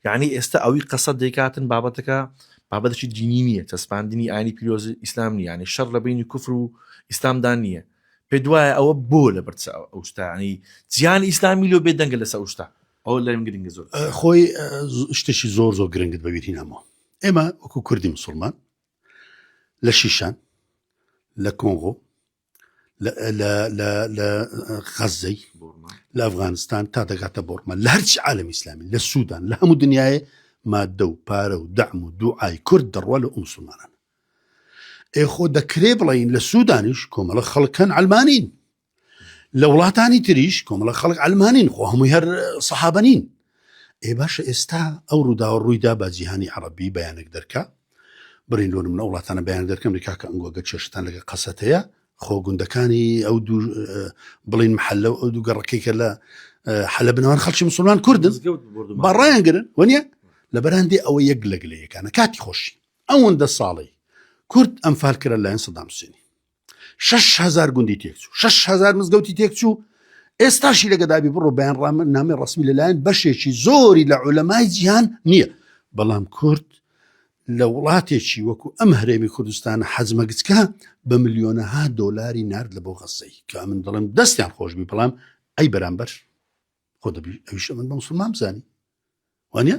یعنی ئێستا ئەوی قەسەد دەیکاتن بابەتێکی دینی نییە، چەسپاندنی ئاینی پیرۆزی ئیسلام نیە، ینی شەڕ لە بینی کوفر و ئیسلامدان نییە. پێ دوایە ئەوە بۆ لە بەرچ ئەوشتا، ینی جیهانی ئیسلامی لۆ بێ دەنگە لەسەر ئەوشتا، ئەو لەم گرنگە زۆر خۆی شتێکی زۆر گرنگت بەبیری نامەوە. ئێمە وەکو کوردی مسلمان لە شیشان، لە کۆنغۆ، لە غەزەی، لە ئەفغانستان تا دەگاتە بۆرمە، لە هەرچی عالەمی ئیسلامی، لە سوودان، لە هەموو دنیاە مادە و پارە و دەعم و دوعای کورد دەڕوا لە مسلمانان. خۆ دەکرێ بڵین لە سوودانیش کۆمەڵە خەڵکەن علمانین، لە وڵاتانی تریش کۆمەڵە خەڵک علمانین، خۆ هەمووی هەر سەحابەنین. باشە ئێستا ئەو ڕووداوە ڕوویدا بە جیهانی عەرەبی بەیانێک دەرکا، بڕین لۆ منە وڵاتانە بەیان دەرکەم ریکا کە ئەنگۆگە چێشتان لەگە قەسەتەیە، خۆ گوندەکانی ئەو دوو بڵین محەلە ئەو دوو گەڕەکەی کە لە حەلە بنەوان خەڵکی مسلمان کوردن بەڕایان گرن وەنیە لە بەراندێ ئەوە یەک لەگلەیەکانە کاتی خۆشی ئەوەندە ساڵی کورد ئەمفال کرا لایەن سەدام حوسێنی 6,000 گوندی تێکچوو، 6,000 مزگەوتی تێکچوو. ئێستاشی لەگەدابی بڕۆ بەیان نامەی ڕسمی لەلایەن بەشێکی زۆری لە عولەمای جیهان نییە. بەڵام کورد لە وڵاتێکی وەکو ئەم هەرێمی کوردستان حەزمەگچکە بە ملیۆنەها دۆلاری نرد لە بۆ غەزەی، کە من دەڵێم دەستیان خۆشبی، بەڵام ئەی بەرامبەر خۆ دەبی ئەویش من بە مسلمان بزانی وانە